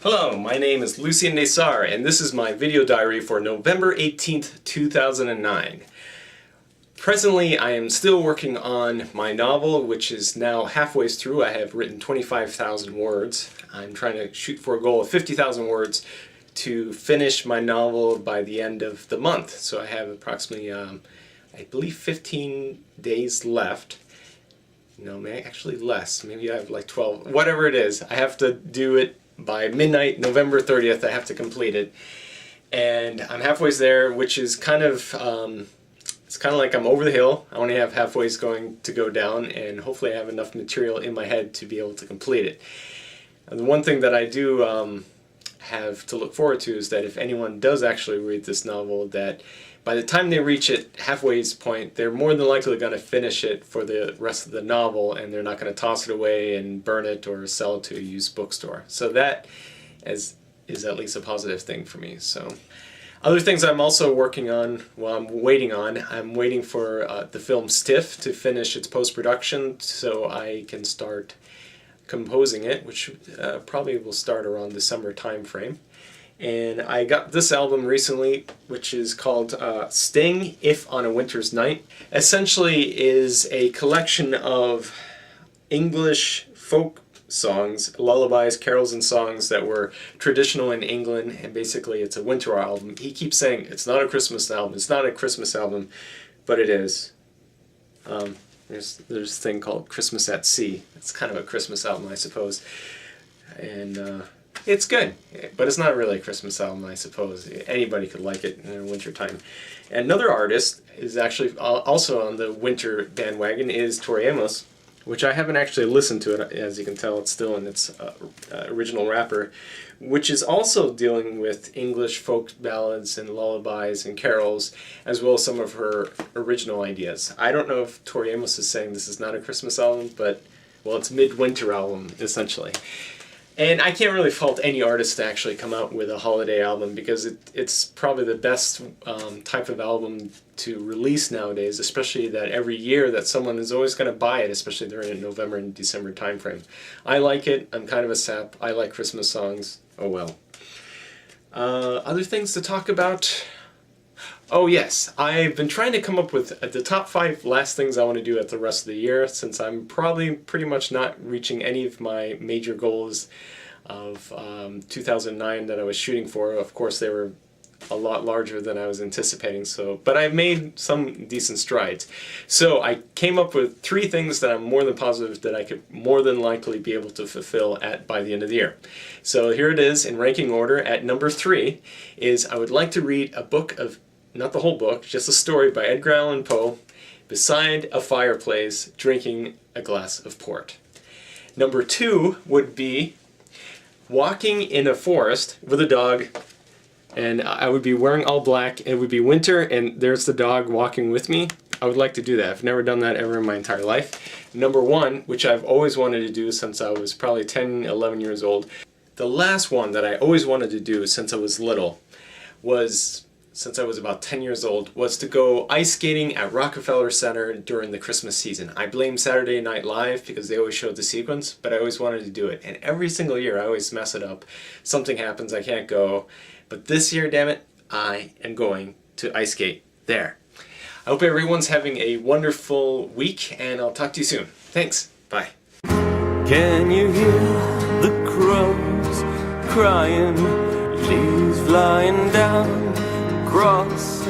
Hello, my name is Lucien Desar, and this is my video diary for November 18th, 2009. Presently, I am still working on my novel, which is now halfway through. I have written 25,000 words. I'm trying to shoot for a goal of 50,000 words to finish my novel by the end of the month. So I have approximately, I believe 15 days left. No, actually less. Maybe I have like 12. Whatever it is, I have to do it by midnight, November 30th. I have to complete it. And I'm halfway there, which is kind of, it's kind of like I'm over the hill. I only have halfway going to go down, and hopefully I have enough material in my head to be able to complete it. And the one thing that I do have to look forward to is that if anyone does actually read this novel, that by the time they reach it halfway's point, they're more than likely going to finish it for the rest of the novel, and they're not going to toss it away and burn it or sell it to a used bookstore. So that is at least a positive thing for me. So other things I'm also working on, I'm waiting for the film Stiff to finish its post-production so I can start composing it, which probably will start around December time frame. And I got this album recently, which is called Sting If on a Winter's Night. Essentially is a collection of English folk songs, lullabies, carols, and songs that were traditional in England, and basically it's a winter album. He keeps saying it's not a Christmas album, it's not a Christmas album, but it is. There's this thing called Christmas at Sea. It's kind of a Christmas album, I suppose. And it's good, but it's not really a Christmas album, I suppose. Anybody could like it in the winter time. And another artist is actually also on the winter bandwagon is Tori Amos, which I haven't actually listened to it. As you can tell, it's still in its original wrapper, which is also dealing with English folk ballads and lullabies and carols, as well as some of her original ideas. I don't know if Tori Amos is saying this is not a Christmas album, but, well, it's a midwinter album, essentially. And I can't really fault any artist to actually come out with a holiday album, because it's probably the best type of album to release nowadays, especially that every year that someone is always going to buy it, especially during the November and December time frame. I like it. I'm kind of a sap. I like Christmas songs. Oh well. Other things to talk about? Oh yes, I've been trying to come up with the top 5 last things I want to do at the rest of the year, since I'm probably pretty much not reaching any of my major goals of 2009 that I was shooting for. Of course, they were a lot larger than I was anticipating, but I've made some decent strides. So I came up with 3 things that I'm more than positive that I could more than likely be able to fulfill by the end of the year. So here it is in ranking order. At number 3 is I would like to read a book of, not the whole book, just a story by Edgar Allen Poe, beside a fireplace, drinking a glass of port. Number 2 would be walking in a forest with a dog, and I would be wearing all black. It would be winter, and there's the dog walking with me. I would like to do that. I've never done that ever in my entire life. Number 1, which I've always wanted to do since I was probably 10, 11 years old. The last one that I always wanted to do since I was little was, since I was about 10 years old, was to go ice skating at Rockefeller Center during the Christmas season. I blame Saturday Night Live because they always showed the sequence, but I always wanted to do it. And every single year I always mess it up. Something happens, I can't go. But this year, damn it, I am going to ice skate there. I hope everyone's having a wonderful week, and I'll talk to you soon. Thanks. Bye. Can you hear the crows crying, leaves flying down across